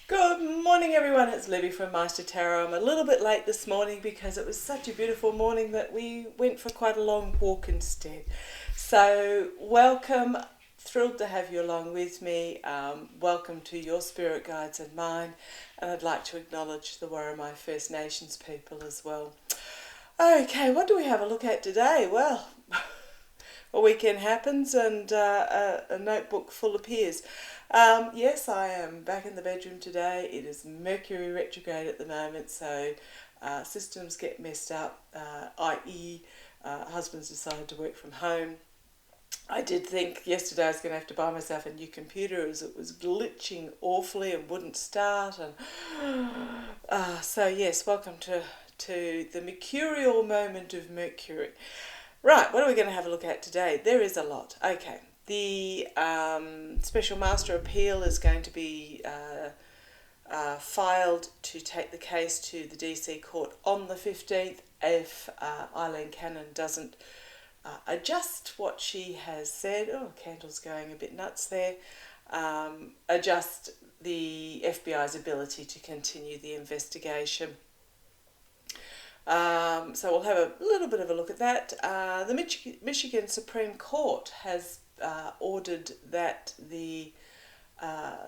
Good morning everyone, it's Libby from Master Tarot. I'm a little bit late this morning because it was such a beautiful morning that we went for quite a long walk instead. So welcome, thrilled to have you along with me. Welcome to your spirit guides and mine, and I'd like to acknowledge the Warramai First Nations people as well. Okay, what do we have a look at today? Well, a weekend happens and a notebook full appears. Yes, I am back in the bedroom today. It is Mercury retrograde at the moment, so systems get messed up, i.e. Husband's decided to work from home. I did think yesterday I was going to have to buy myself a new computer as it was glitching awfully and wouldn't start. And so yes, welcome to the mercurial moment of Mercury. Right, what are we going to have a look at today? There is a lot. Okay, the Special Master Appeal is going to be filed to take the case to the DC Court on the 15th if Eileen Cannon doesn't adjust what she has said. Oh, candle's going a bit nuts there. Adjust the FBI's ability to continue the investigation. So we'll have a little bit of a look at that. The Michigan Supreme Court has ordered that the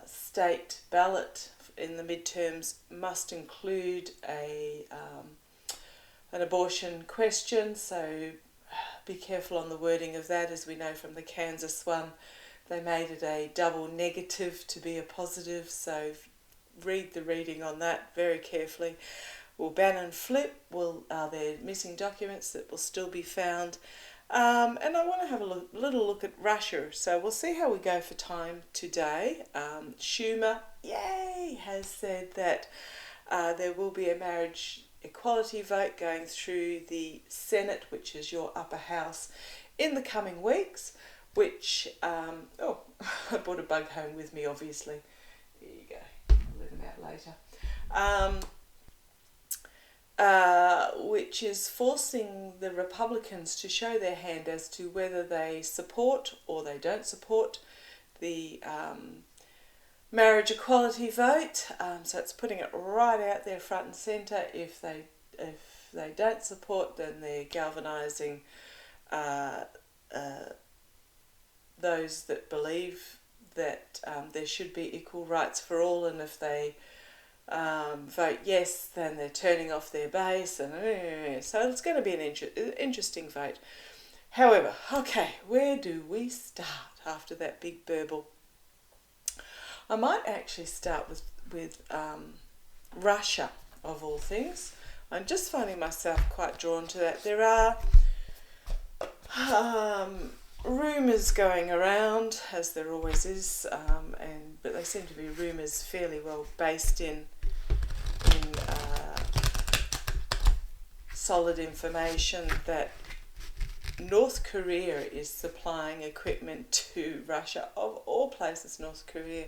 state ballot in the midterms must include an abortion question, so be careful on the wording of that. As we know from the Kansas one, they made it a double negative to be a positive, so read the reading on that very carefully. Will Bannon flip? Are there missing documents that will still be found? And I want to have a little look at Russia. So we'll see how we go for time today. Schumer, yay, has said that there will be a marriage equality vote going through the Senate, which is your upper house, in the coming weeks, which, I brought a bug home with me, obviously. There you go. I'll let him out later. Which is forcing the Republicans to show their hand as to whether they support or they don't support the marriage equality vote. So it's putting it right out there front and centre. If they don't support, then they're galvanising those that believe that there should be equal rights for all, and if they vote yes, then they're turning off their base, and so it's going to be an interesting vote. However, okay, where do we start after that big burble? I might actually start with Russia, of all things. I'm just finding myself quite drawn to that. There are rumours going around, as there always is, but they seem to be rumours fairly well based in solid information, that North Korea is supplying equipment to Russia, of all places, North Korea.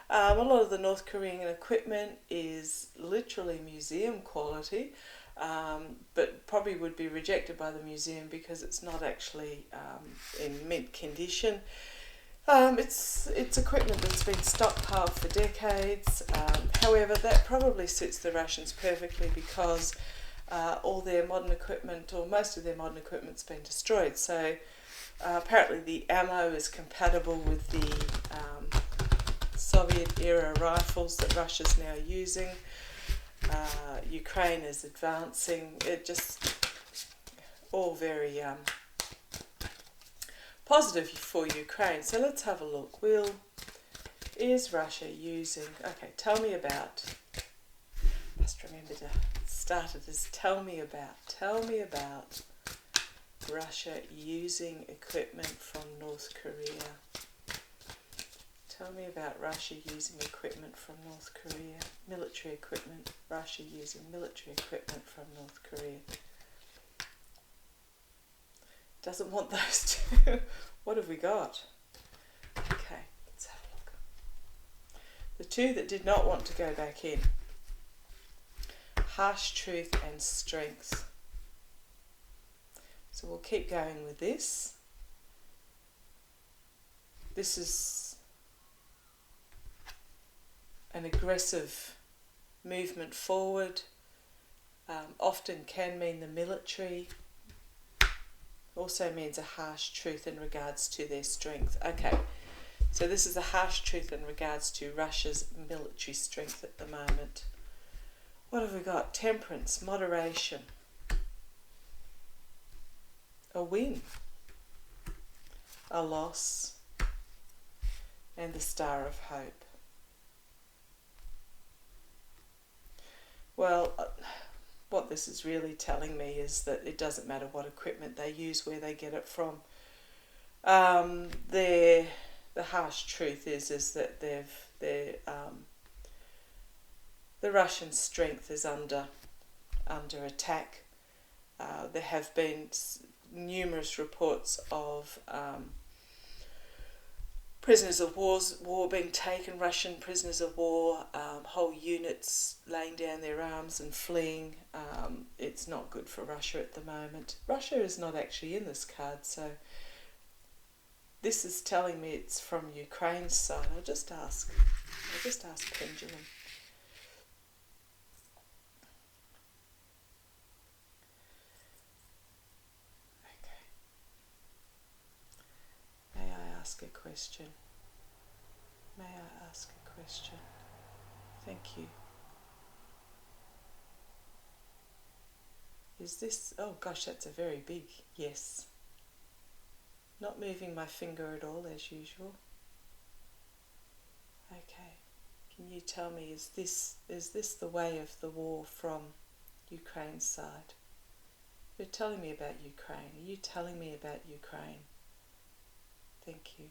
A lot of the North Korean equipment is literally museum quality, but probably would be rejected by the museum because it's not actually in mint condition. It's equipment that's been stockpiled for decades. However, that probably suits the Russians perfectly because all their modern equipment, or most of their modern equipment's been destroyed. So apparently the ammo is compatible with the Soviet-era rifles that Russia's now using. Ukraine is advancing. It just all very positive for Ukraine. So let's have a look. Is Russia using... Okay, tell me about... Must remember to start it as tell me about Russia using equipment from North Korea. Tell me about Russia using equipment from North Korea. Military equipment. Russia using military equipment from North Korea. Doesn't want those two. What have we got? Okay, let's have a look. The two that did not want to go back in. Harsh truth and strength. So we'll keep going with this. This is an aggressive movement forward, often can mean the military, also means a harsh truth in regards to their strength. Okay, so this is a harsh truth in regards to Russia's military strength at the moment. What have we got? Temperance, moderation, a win, a loss, and the Star of Hope. Well, what this is really telling me is that it doesn't matter what equipment they use, where they get it from. The harsh truth is that the Russian strength is under attack. There have been numerous reports of prisoners of war being taken, Russian prisoners of war, whole units laying down their arms and fleeing. It's not good for Russia at the moment. Russia is not actually in this card, so this is telling me it's from Ukraine's side. I'll just ask Pendulum. May I ask a question? May I ask a question? Thank you. Is this... Oh gosh, that's a very big yes. Not moving my finger at all as usual. Okay. Can you tell me, is this the way of the war from Ukraine's side? You're telling me about Ukraine. Are you telling me about Ukraine? Thank you.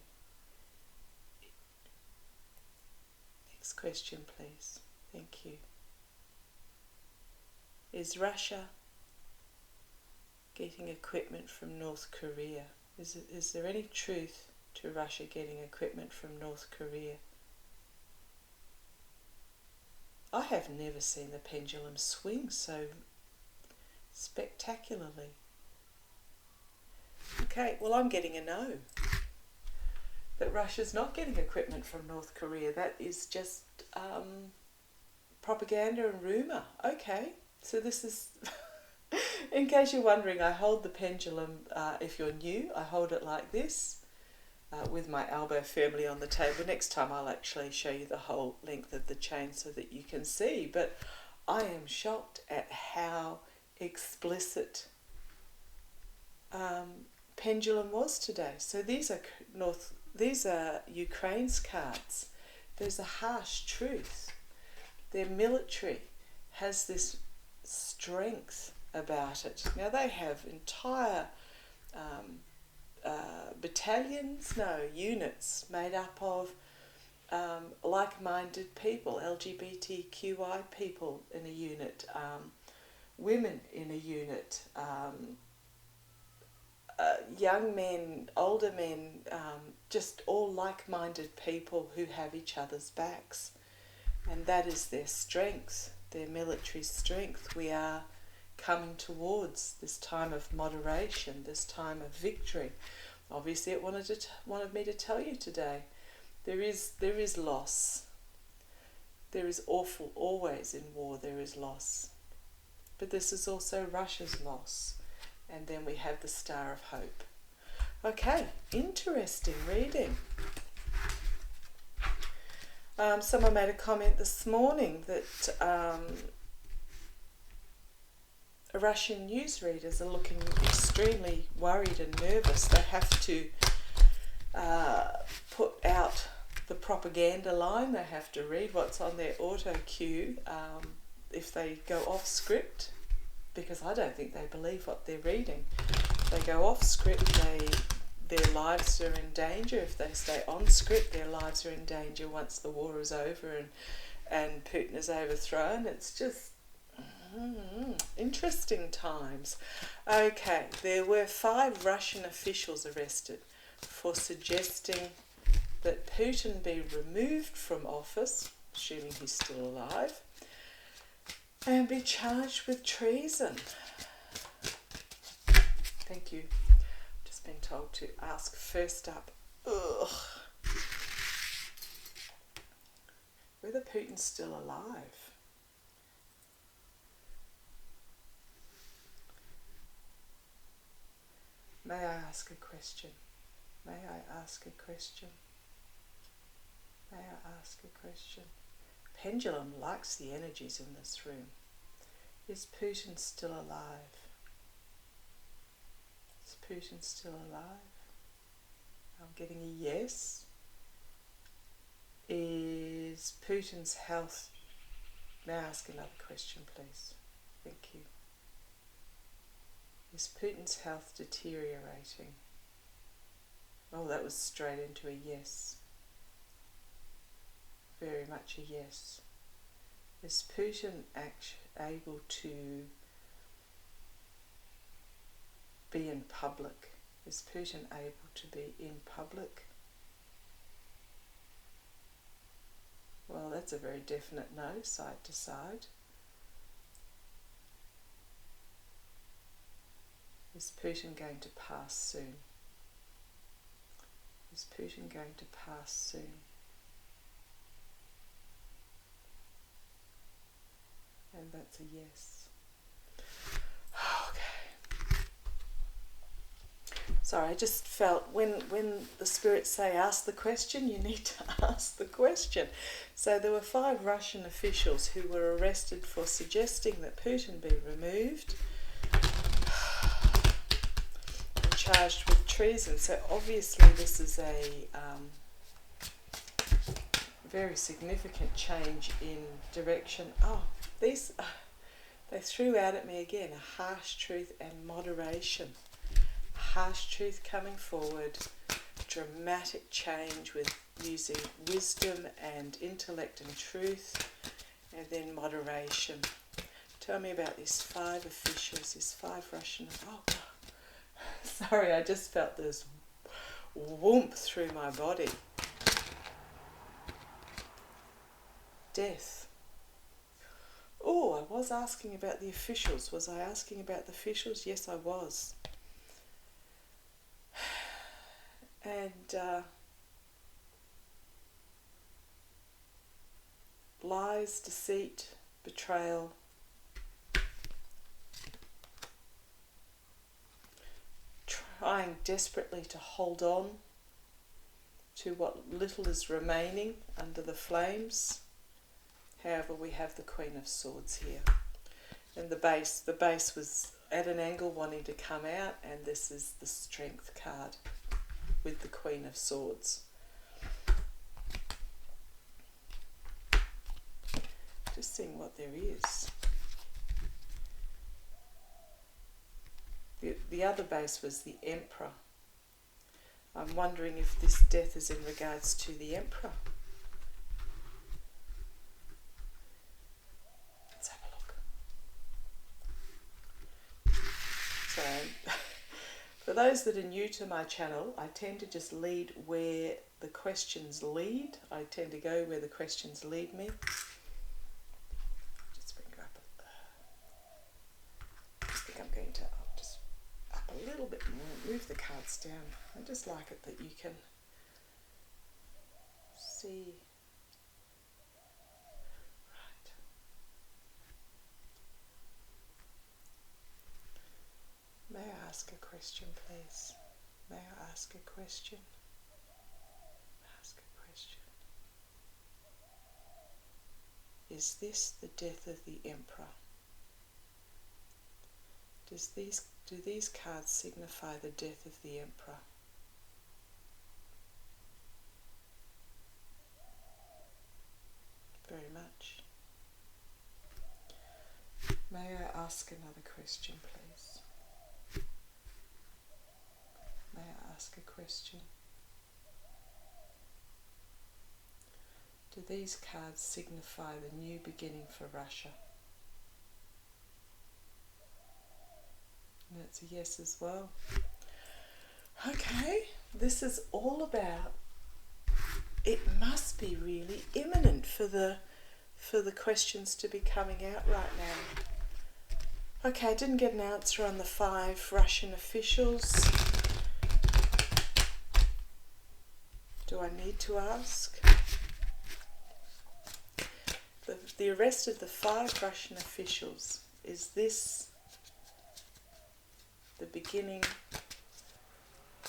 Next question, please. Thank you. Is Russia getting equipment from North Korea? Is there any truth to Russia getting equipment from North Korea? I have never seen the pendulum swing so spectacularly. Okay, well, I'm getting a no. That Russia's not getting equipment from North Korea. That is just propaganda and rumour. Okay, so this is... In case you're wondering, I hold the pendulum, if you're new, I hold it like this, with my elbow firmly on the table. Next time I'll actually show you the whole length of the chain so that you can see. But I am shocked at how explicit pendulum was today. So these are Ukraine's cards. There's a harsh truth. Their military has this strength about it. Now they have entire units made up of like-minded people, LGBTQI people in a unit, women in a unit, young men, older men, just all like-minded people who have each other's backs. And that is their strength, their military strength. We are coming towards this time of moderation, this time of victory. Obviously it wanted me to tell you today, there is loss. There is always in war there is loss. But this is also Russia's loss. And then we have the Star of Hope. Okay, interesting reading. Someone made a comment this morning that Russian newsreaders are looking extremely worried and nervous. They have to put out the propaganda line. They have to read what's on their auto cue if they go off script, because I don't think they believe what they're reading. If they go off script, their lives are in danger. If they stay on script, their lives are in danger once the war is over and Putin is overthrown. It's just interesting times. Okay, there were 5 Russian officials arrested for suggesting that Putin be removed from office, assuming he's still alive, and be charged with treason. Thank you. Just been told to ask first up. Ugh. whether Putin's still alive. May I ask a question? May I ask a question? May I ask a question? Pendulum likes the energies in this room. Is Putin still alive? Is Putin still alive? I'm getting a yes. Is Putin's health... May I ask another question, please? Thank you. Is Putin's health deteriorating? Oh, that was straight into a yes. Very much a yes. Is Putin able to be in public? Is Putin able to be in public? Well, that's a very definite no, side to side. Is Putin going to pass soon? Is Putin going to pass soon? And that's a yes. Okay. Sorry, I just felt when the spirits say ask the question, you need to ask the question. So there were 5 Russian officials who were arrested for suggesting that Putin be removed and charged with treason. So obviously this is a very significant change in direction. Oh, these, they threw out at me again, a harsh truth and moderation. Harsh truth coming forward, dramatic change with using wisdom and intellect and truth, and then moderation. Tell me about these 5 officials, these 5 Russian... Oh, God. Sorry, I just felt this whoomp through my body. Death. Oh, I was asking about the officials. Was I asking about the officials? Yes, I was. And lies, deceit, betrayal, trying desperately to hold on to what little is remaining under the flames. However, we have the Queen of Swords here. And the base was at an angle wanting to come out, and this is the Strength card with the Queen of Swords. Just seeing what there is. The other base was the Emperor. I'm wondering if this death is in regards to the Emperor. Let's have a look. So, for those that are new to my channel, I tend to just lead where the questions lead. I tend to go where the questions lead me. Just bring her up. I think I'm going to just up a little bit more, move the cards down. I just like it that you can see. Right. May I ask a question, please? May I ask a question? Ask a question. Is this the death of the Emperor? Do these cards signify the death of the Emperor? Very much. May I ask another question, please? May I ask a question? Do these cards signify the new beginning for Russia? And that's a yes as well. Okay, this is all about, it must be really imminent for the questions to be coming out right now. Okay, I didn't get an answer on the 5 Russian officials. Do I need to ask? the arrest of the 5 Russian officials. Is this the beginning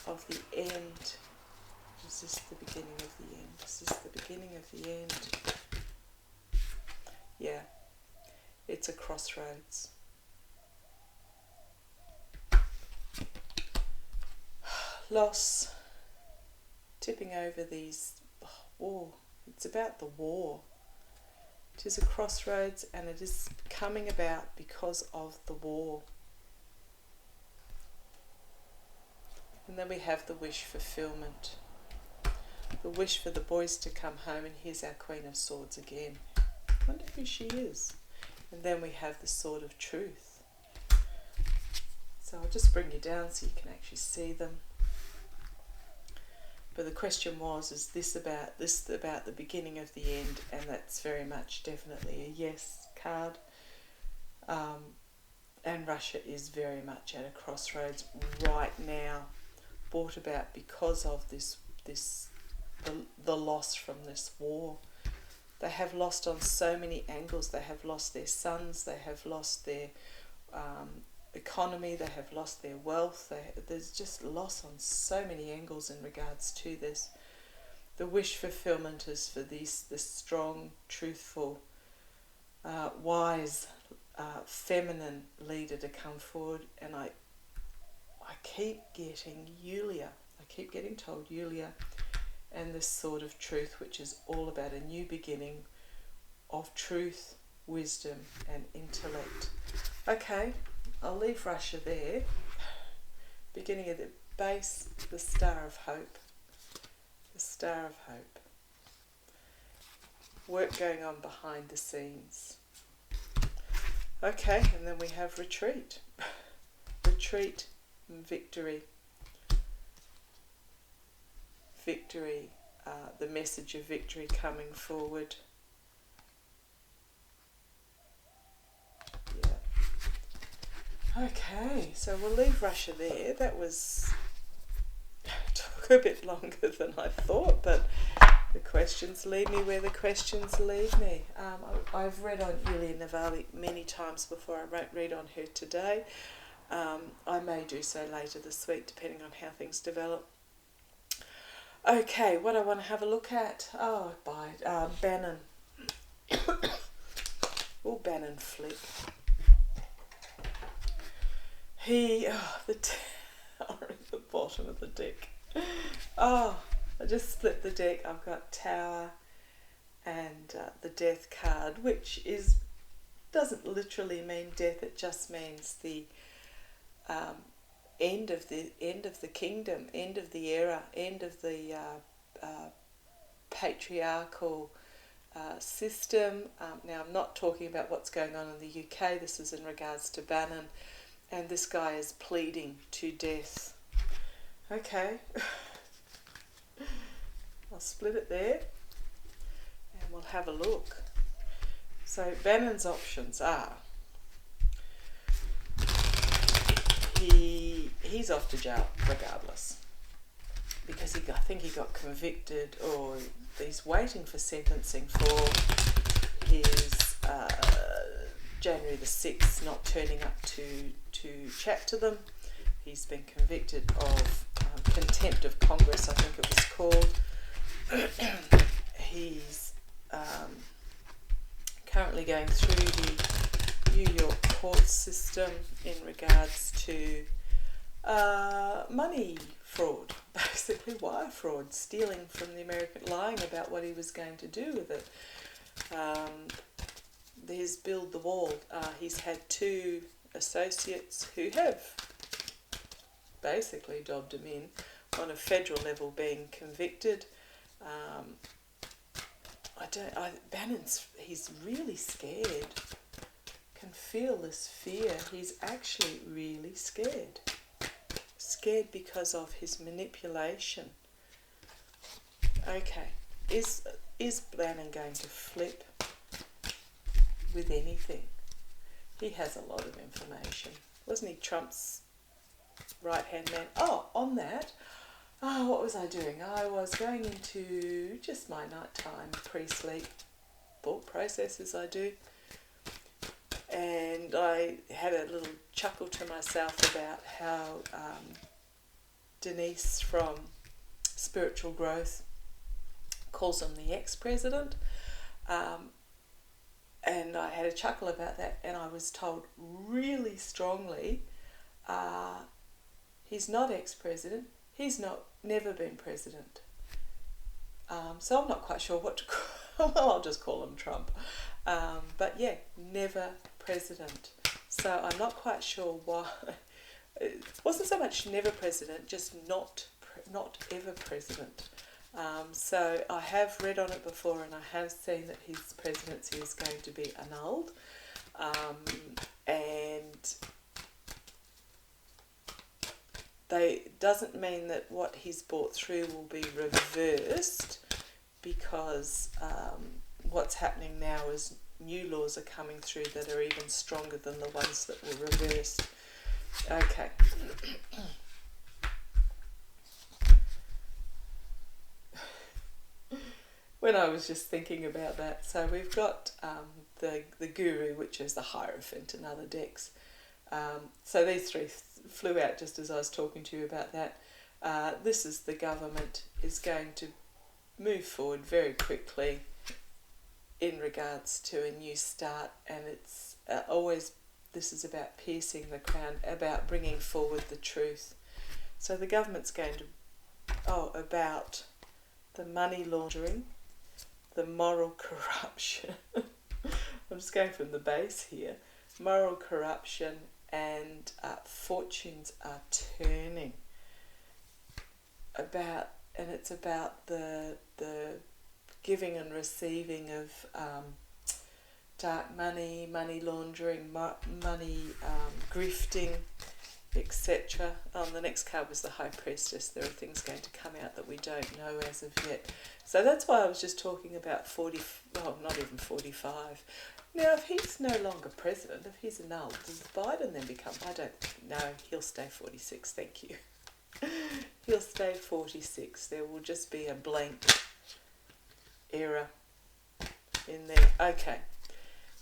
of the end? Is this the beginning of the end? Is this the beginning of the end? Yeah, it's a crossroads. Loss, tipping over these, it's about the war. It is a crossroads, and it is coming about because of the war. And then we have the wish fulfillment. The wish for the boys to come home, and here's our Queen of Swords again. I wonder who she is. And then we have the Sword of Truth. So I'll just bring you down so you can actually see them. But the question was, is this about the beginning of the end? And that's very much definitely a yes card. And Russia is very much at a crossroads right now, brought about because of the loss from this war. They have lost on so many angles. They have lost their sons. They have lost their economy. They have lost their wealth. There's just loss on so many angles in regards to this. The wish fulfillment is for this strong, truthful, wise, feminine leader to come forward. And I keep getting Yulia. I keep getting told Yulia, and this Sword of Truth, which is all about a new beginning of truth, wisdom and intellect. Okay, I'll leave Russia there. Beginning of the base, the Star of Hope. The Star of Hope. Work going on behind the scenes. Okay, and then we have retreat. Retreat and victory. Victory, the message of victory coming forward. Yeah. Okay, so we'll leave Russia there. That took a bit longer than I thought, but the questions lead me where the questions lead me. I've read on Yulia Navalny many times before. I won't read on her today. I may do so later this week, depending on how things develop. Okay, what I want to have a look at, Bannon. Bannon flick. The bottom of the deck. I just split the deck. I've got Tower and the Death card, which doesn't literally mean death. It just means the end of the kingdom, end of the era, end of the patriarchal system. Now, I'm not talking about what's going on in the UK. This is in regards to Bannon, and this guy is pleading to death. Okay, I'll split it there, and we'll have a look. So Bannon's options are: he's off to jail regardless, because I think he got convicted, or he's waiting for sentencing for his January the 6th not turning up to chat to them. He's been convicted of contempt of Congress, I think it was called. He's currently going through the New York court system in regards to money fraud, basically wire fraud, stealing from the American, lying about what he was going to do with it. There's Build the Wall. He's had 2 associates who have basically dobbed him in on a federal level, being convicted. He's really scared. Can feel this fear. He's actually really scared. Scared because of his manipulation. Okay, is Bannon going to flip with anything? He has a lot of information. Wasn't he Trump's right-hand man? On that, what was I doing? I was going into just my nighttime pre-sleep thought process as I do. And I had a little chuckle to myself about how Denise from Spiritual Growth calls him the ex-president. And I had a chuckle about that, and I was told really strongly, he's not ex-president, he's never been president. So I'm not quite sure what to call, well, I'll just call him Trump. But yeah, never president. So I'm not quite sure why. It wasn't so much never president, just not ever president. So I have read on it before, and I have seen that his presidency is going to be annulled, and doesn't mean that what he's brought through will be reversed, because what's happening now is new laws are coming through that are even stronger than the ones that were reversed. Okay. When I was just thinking about that, so we've got the Guru, which is the Hierophant, and other decks. So these three flew out just as I was talking to you about that. This is the government is going to move forward very quickly in regards to a new start, and it's always, this is about piercing the crown, about bringing forward the truth. So the government's going to, about the money laundering, the moral corruption, I'm just going from the base here, moral corruption, and fortunes are turning. And it's about the giving and receiving of dark money, money laundering, money grifting, etc. The next card was the High Priestess. There are things going to come out that we don't know as of yet. So that's why I was just talking about not even 45. Now, if he's no longer president, if he's annulled, does Biden then become... I don't know. He'll stay 46, thank you. He'll stay 46. There will just be a blank era in there. Okay.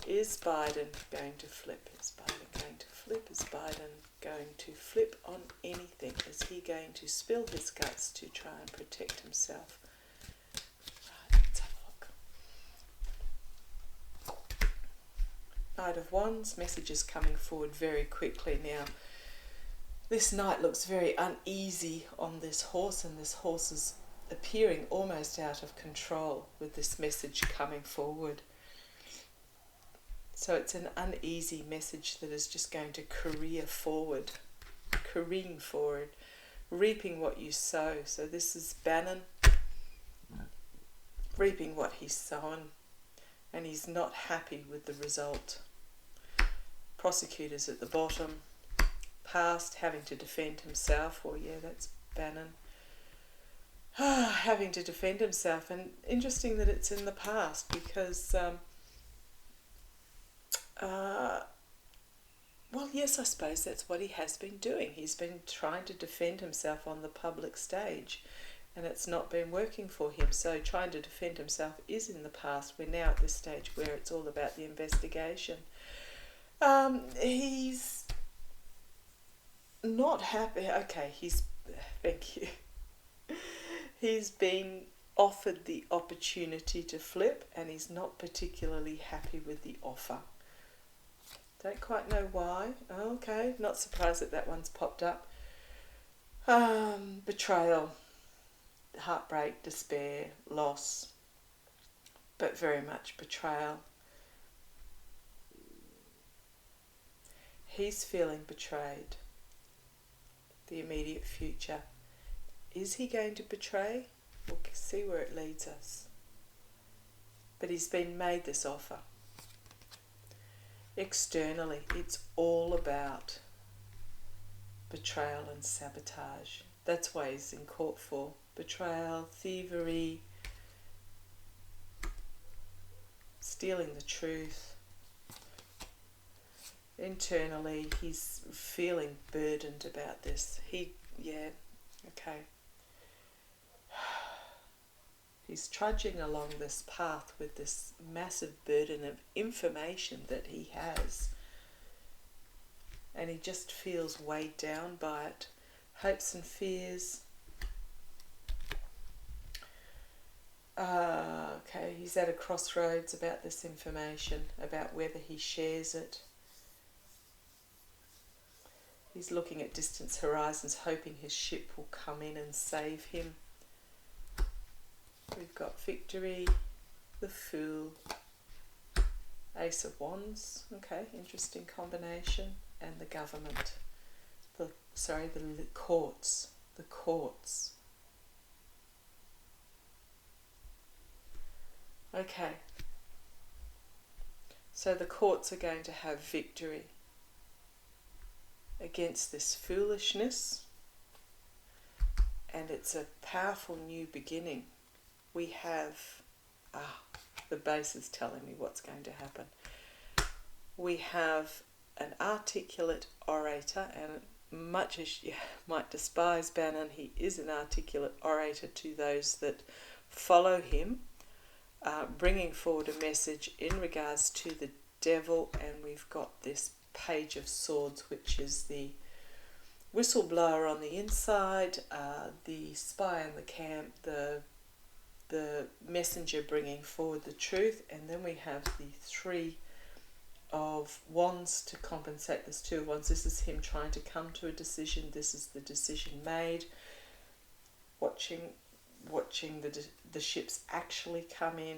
Is Biden going to flip? Is Biden going to flip? Is Biden going to flip on anything? Is he going to spill his guts to try and protect himself? Right, let's have a look. Knight of Wands, messages coming forward very quickly now. This knight looks very uneasy on this horse, and this horse is appearing almost out of control with this message coming forward. So it's an uneasy message that is just going to careen forward, reaping what you sow. So this is Bannon, reaping what he's sown, and he's not happy with the result. Prosecutors at the bottom, past, having to defend himself. Well, yeah, that's Bannon. Having to defend himself, and interesting that it's in the past, because well, yes, I suppose that's what he has been doing. He's been trying to defend himself on the public stage, and it's not been working for him. So trying to defend himself is in the past. We're now at this stage where it's all about the investigation. He's not happy. Okay, thank you. He's been offered the opportunity to flip, and he's not particularly happy with the offer. Don't quite know why. Okay, not surprised that one's popped up. Betrayal, heartbreak, despair, loss, but very much betrayal. He's feeling betrayed. The immediate future. Is he going to betray? We'll see where it leads us. But he's been made this offer. Externally, it's all about betrayal and sabotage. That's why he's in court for. Betrayal, thievery, stealing the truth. Internally, he's feeling burdened about this. Okay. He's trudging along this path with this massive burden of information that he has, and he just feels weighed down by it. Hopes and fears. Okay, he's at a crossroads about this information, about whether he shares it. He's looking at distant horizons, hoping his ship will come in and save him. We've got victory, the Fool, Ace of Wands, okay, interesting combination, and the government. The courts. The courts. Okay. So the courts are going to have victory against this foolishness, and it's a powerful new beginning. We have, the base is telling me what's going to happen. We have an articulate orator, and much as you might despise Bannon, he is an articulate orator to those that follow him, bringing forward a message in regards to the devil. And we've got this Page of Swords, which is the whistleblower on the inside, the spy in the camp, the messenger bringing forward the truth. And then we have the Three of Wands to compensate. There's Two of Wands. This is him trying to come to a decision. This is the decision made. Watching the ships actually come in.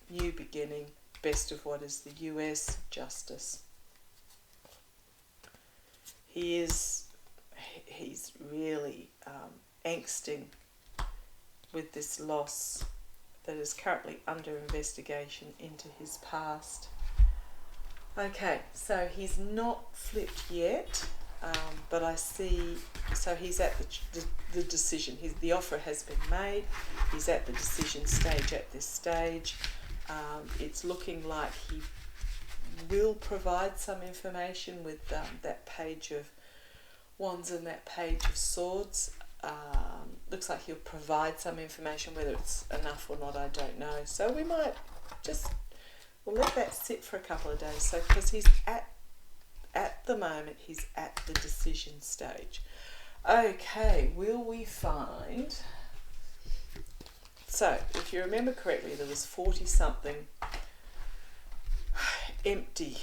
New beginning. Best of what is the US. Justice. He's really angsting with this loss that is currently under investigation into his past. Okay, so he's not flipped yet, but I see, so he's at the decision. The offer has been made. He's at the decision stage at this stage. It's looking like he will provide some information with that Page of Wands and that Page of Swords. Looks like he'll provide some information. Whether it's enough or not, I don't know. So we might we'll let that sit for a couple of days. So because he's at the moment, he's at the decision stage. Okay, will we find... So, if you remember correctly, there was 40-something empty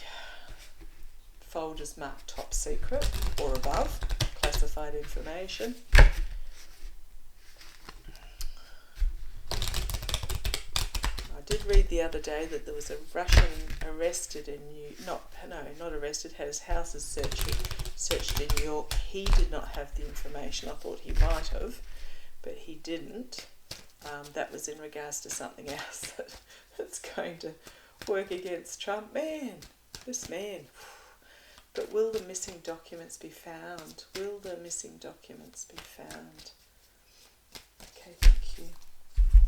folders marked top secret or above, classified information. I did read the other day that there was a Russian arrested in not arrested, had his houses searched in New York. He did not have the information. I thought he might have, but he didn't. That was in regards to something else that's going to work against Trump. This man. But will the missing documents be found? Will the missing documents be found? Okay, thank you.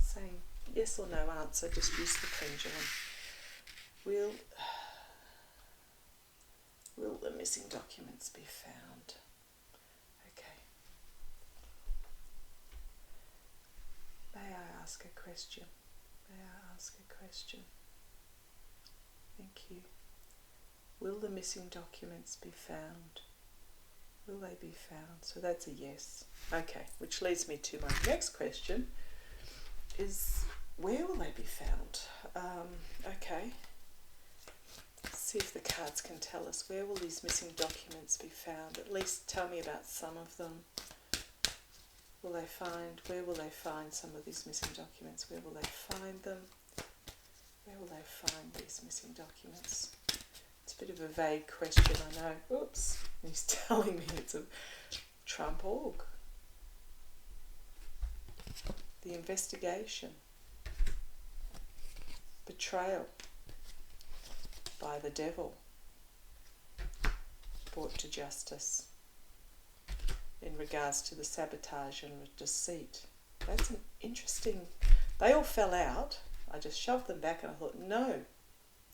Saying yes or no answer, just use the pendulum. Will the missing documents be found? Okay. May I ask a question? May I ask a question? Thank you. Will the missing documents be found? Will they be found? So that's a yes. Okay, which leads me to my next question is, where will they be found? Okay. Let's see if the cards can tell us. Where will these missing documents be found? At least tell me about some of them. Where will they find some of these missing documents? Where will they find them? Where will they find these missing documents? It's a bit of a vague question, I know. Oops, he's telling me it's a Trump org. The investigation. Betrayal by the devil. Brought to justice. In regards to the sabotage and deceit. That's an interesting... They all fell out. I just shoved them back and I thought, no.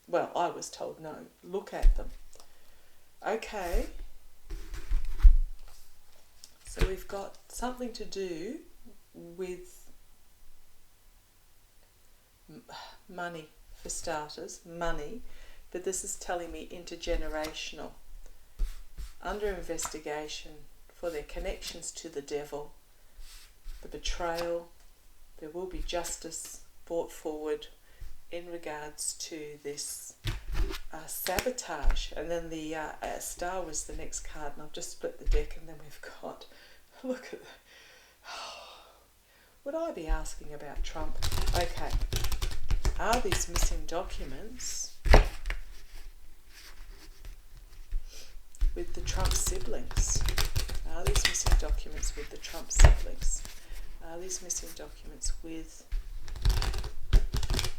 Well, I was told no. Look at them. Okay. So we've got something to do with money for starters, money, but this is telling me intergenerational, under investigation for their connections to the devil, the betrayal. There will be justice brought forward in regards to this sabotage. And then the star was the next card, and I've just split the deck, and then we've got, look at that. Would I be asking about Trump? Okay, are these missing documents with the Trump siblings? Are these missing documents with the Trump siblings? Are these missing documents with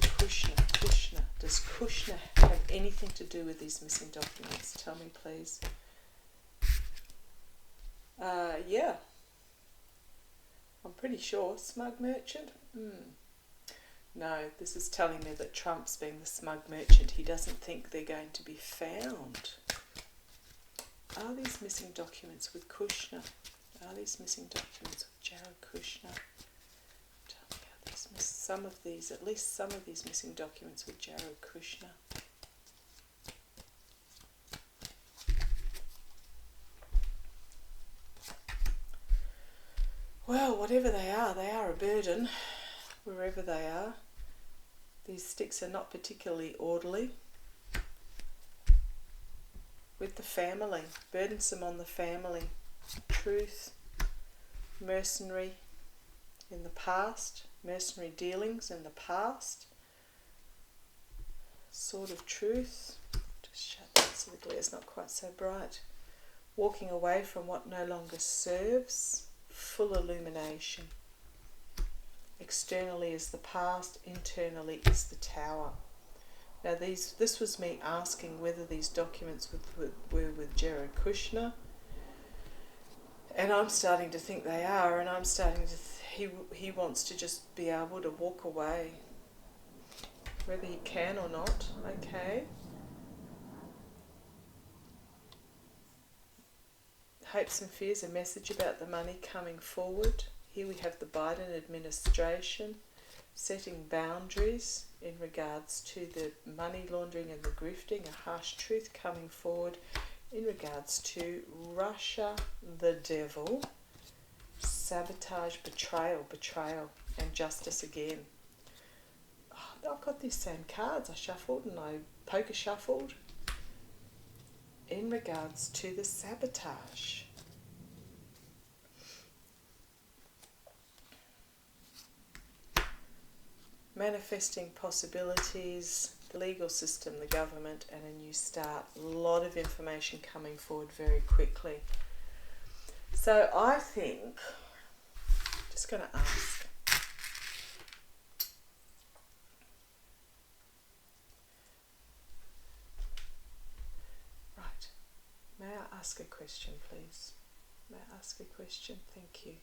Kushner? Kushner. Does Kushner have anything to do with these missing documents? Tell me, please. Yeah. I'm pretty sure. Smug merchant? No, this is telling me that Trump's being the smug merchant. He doesn't think they're going to be found. Are these missing documents with Kushner? Are these missing documents with Jared Kushner? Tell me, are these some of these, at least some of these missing documents with Jared Kushner? Well, whatever they are a burden, wherever they are. These sticks are not particularly orderly. With the family, burdensome on the family. Truth, mercenary in the past, mercenary dealings in the past. Sword of truth. Just shut that so the glare's not quite so bright. Walking away from what no longer serves. Full illumination. Externally is the past, internally is the tower. Now this was me asking whether these documents were with Jared Kushner, and I'm starting to think they are, and I'm starting to he wants to just be able to walk away, whether he can or not. Okay. Hopes and fears, a message about the money coming forward. Here we have the Biden administration setting boundaries in regards to the money laundering and the grifting, a harsh truth coming forward in regards to Russia, the devil, sabotage, betrayal, and justice again. Oh, I've got these same cards I shuffled and I poker shuffled in regards to the sabotage. Manifesting possibilities, the legal system, the government, and a new start. A lot of information coming forward very quickly. So I think, just going to ask, right, may I ask a question, please? May I ask a question? Thank you.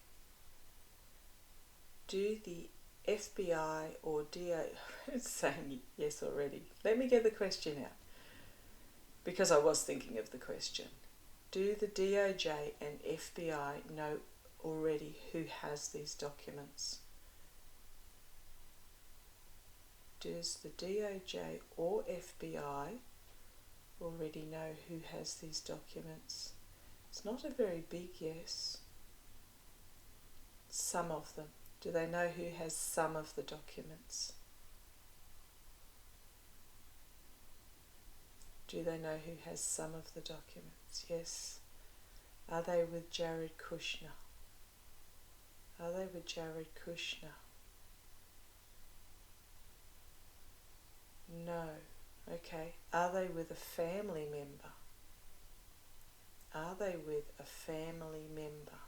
Do the FBI or DO, it's saying yes already. Let me get the question out, because I was thinking of the question. Do the DOJ and FBI know already who has these documents? Does the DOJ or FBI already know who has these documents? It's not a very big yes. Some of them. Do they know who has some of the documents? Do they know who has some of the documents? Yes. Are they with Jared Kushner? Are they with Jared Kushner? No. Okay. Are they with a family member? Are they with a family member?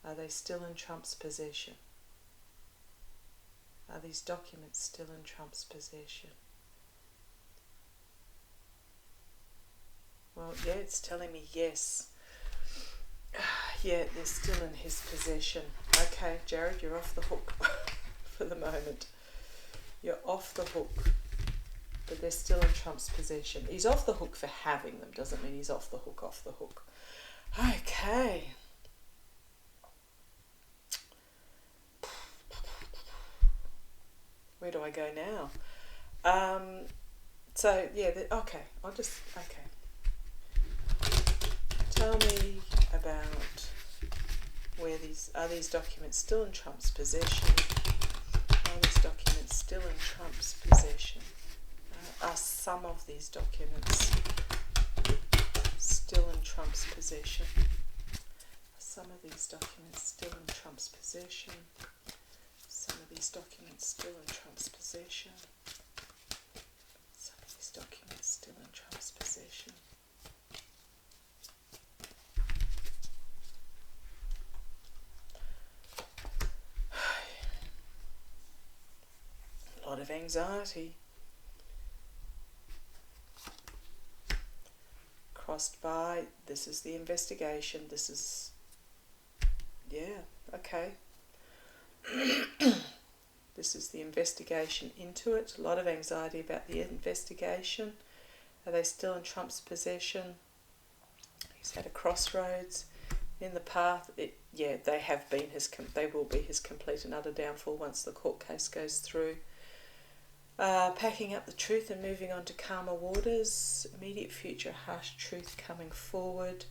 Are they still in Trump's possession? Are these documents still in Trump's possession? Well, yeah, it's telling me yes. Yeah, they're still in his possession. Okay, Jared, you're off the hook for the moment. You're off the hook. But they're still in Trump's possession. He's off the hook for having them. Doesn't mean he's off the hook, off the hook. Okay. Where do I go now? So yeah, okay. Tell me about where are these documents still in Trump's possession? Are these documents still in Trump's possession? Are some of these documents still in Trump's possession? Are some of these documents still in Trump's possession? Some of these documents still in Trump's possession? Some of these documents still in Trump's possession? A lot of anxiety. Crossed by, this is the investigation, this is, yeah, okay. This is the investigation into it. A lot of anxiety about the investigation. Are they still in Trump's possession? He's had a crossroads in the path. They have been they will be his complete and utter downfall once the court case goes through. Packing up the truth and moving on to calmer waters. Immediate future, harsh truth coming forward.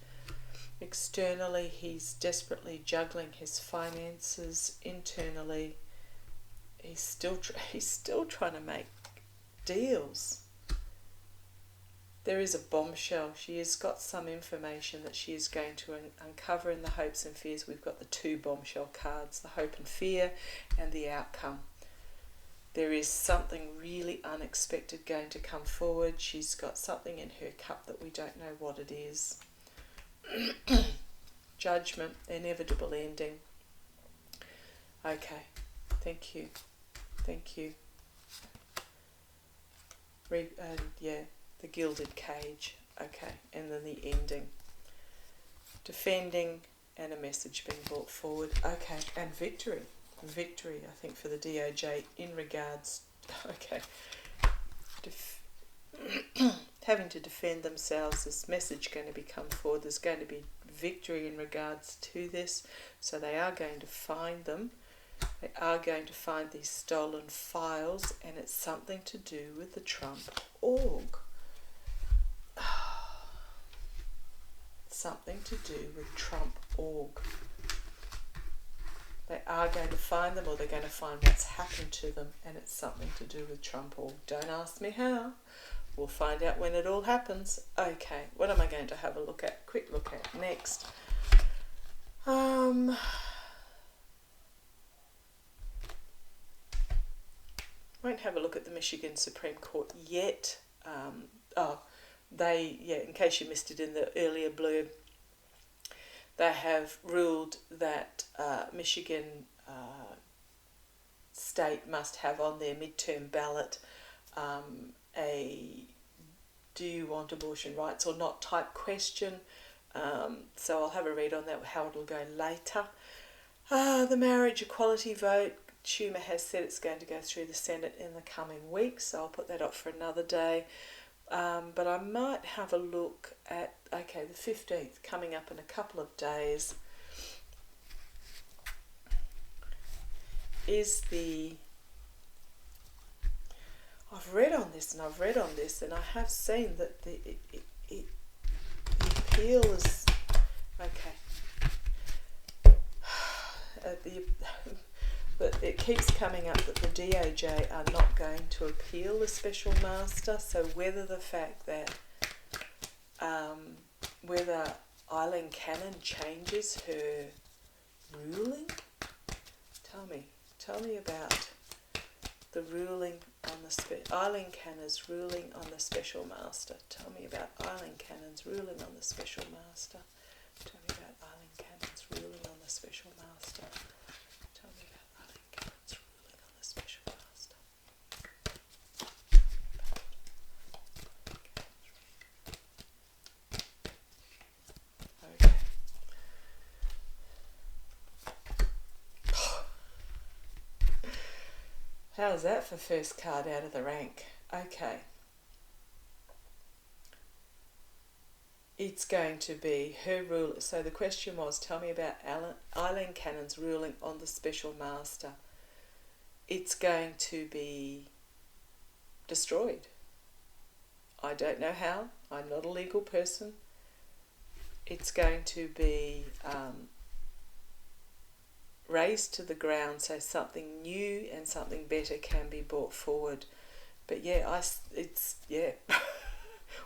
Externally, he's desperately juggling his finances. Internally, he's still trying to make deals. There is a bombshell. She has got some information that she is going to uncover in the hopes and fears. We've got the two bombshell cards, the hope and fear and the outcome. There is something really unexpected going to come forward. She's got something in her cup that we don't know what it is. Judgment, inevitable ending. Okay, thank you. The gilded cage. Okay, and then the ending. Defending and a message being brought forward. Okay, and victory. Victory, I think, for the DOJ in regards. Okay. Having to defend themselves, this message going to be come forward. There's going to be victory in regards to this. So they are going to find them. They are going to find these stolen files, and it's something to do with the Trump org. Something to do with Trump org. They are going to find them, or they're going to find what's happened to them, and it's something to do with Trump org. Don't ask me how. We'll find out when it all happens. Okay, what am I going to have a quick look at next? Won't have a look at the Michigan Supreme Court yet. In case you missed it in the earlier blurb, they have ruled that Michigan state must have on their midterm ballot a do you want abortion rights or not type question. So I'll have a read on that, how it'll go later. The marriage equality vote, Schumer has said it's going to go through the Senate in the coming weeks, so I'll put that up for another day. But I might have a look at, the 15th, coming up in a couple of days, I've read on this, and I have seen that the appeal is, but it keeps coming up that the DOJ are not going to appeal the special master, so whether the fact that, whether Eileen Cannon changes her ruling, tell me about the ruling on Eileen Cannon's ruling on the special master. Tell me about Eileen Cannon's ruling on the special master. Tell me about Eileen Cannon's ruling on the special master. Tell me about Eileen Cannon's ruling on the special master. Okay. How's that for first card out of the rank? Okay. It's going to be her rule. So the question was, tell me about Eileen Cannon's ruling on the special master. it's going to be destroyed. I don't know how. I'm not a legal person. It's going to be razed to the ground so something new and something better can be brought forward. But yeah,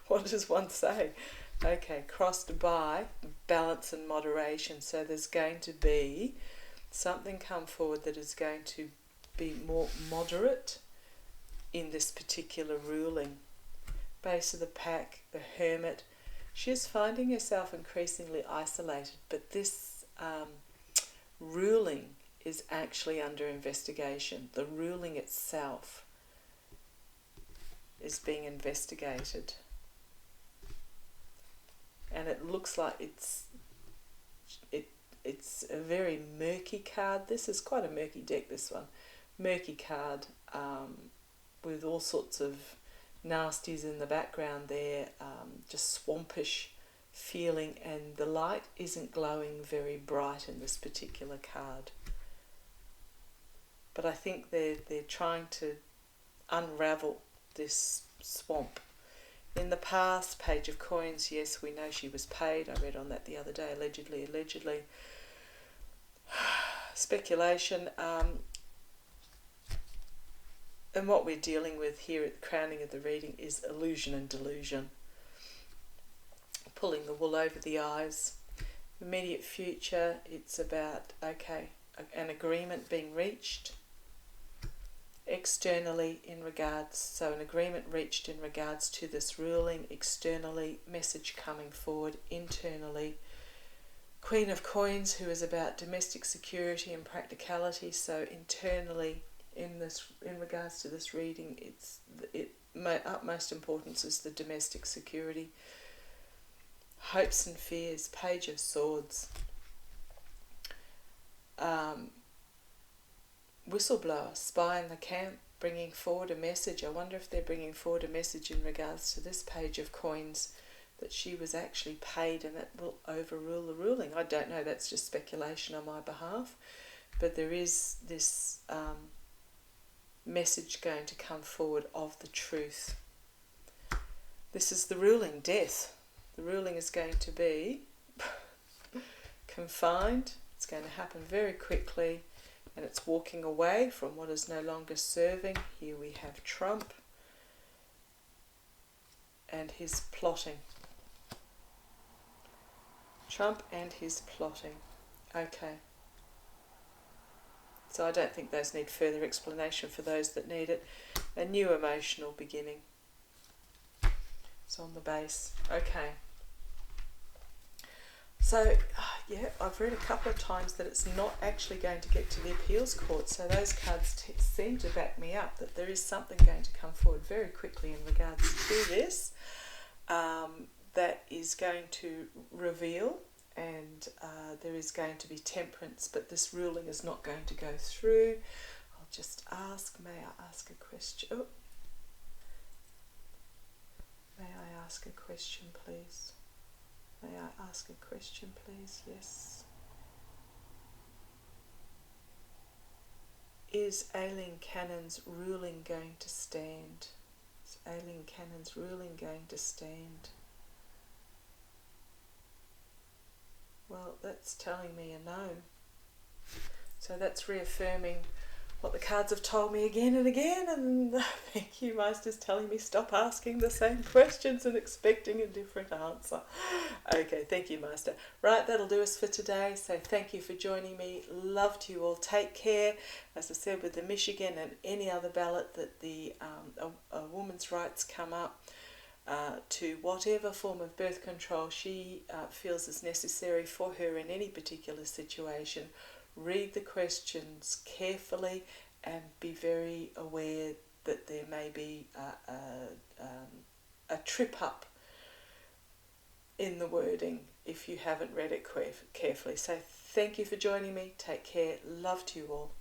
what does one say? Okay, crossed by balance and moderation. So there's going to be something come forward that is going to be more moderate in this particular ruling. Base of the pack, the hermit. She is finding herself increasingly isolated, but this ruling is actually under investigation. The ruling itself is being investigated. And it looks like it's a very murky card. This is quite a murky deck, this one. Murky card with all sorts of nasties in the background there, just swampish feeling, and the light isn't glowing very bright in this particular card. But I think they're trying to unravel this swamp. In the past, Page of Coins, yes, we know she was paid. I read on that the other day, allegedly. Speculation. And what we're dealing with here at the crowning of the reading is illusion and delusion. Pulling the wool over the eyes. Immediate future, it's about, okay, an agreement being reached externally in regards, so an agreement reached in regards to this ruling, externally, message coming forward, internally. Queen of Coins, who is about domestic security and practicality, so internally, in regards to this reading, my utmost importance is the domestic security. Hopes and fears, Page of Swords. Whistleblower, spy in the camp, bringing forward a message. I wonder if they're bringing forward a message in regards to this Page of Coins, that she was actually paid and it will overrule the ruling. I don't know, that's just speculation on my behalf. But there is this message going to come forward of the truth. This is the ruling, death. The ruling is going to be confined. It's going to happen very quickly, and it's walking away from what is no longer serving. Here we have Trump and his plotting. Trump and his plotting. Okay. So I don't think those need further explanation for those that need it. A new emotional beginning. It's on the base. Okay. So, yeah, I've read a couple of times that it's not actually going to get to the appeals court. So those cards seem to back me up that there is something going to come forward very quickly in regards to this that is going to reveal, and there is going to be temperance, but this ruling is not going to go through. I'll just ask, may I ask a question? Oh. May I ask a question, please? May I ask a question, please? Yes. Is Aileen Cannon's ruling going to stand? Is Aileen Cannon's ruling going to stand? Well, that's telling me a no. So that's reaffirming what the cards have told me again and again, and thank you, Meister's telling me stop asking the same questions and expecting a different answer. Okay, thank you, Meister. Right, that'll do us for today. So thank you for joining me. Love to you all. Take care. As I said, with the Michigan and any other ballot that the a woman's rights come up, to whatever form of birth control she feels is necessary for her in any particular situation. Read the questions carefully and be very aware that there may be a trip up in the wording if you haven't read it carefully. So thank you for joining me. Take care. Love to you all.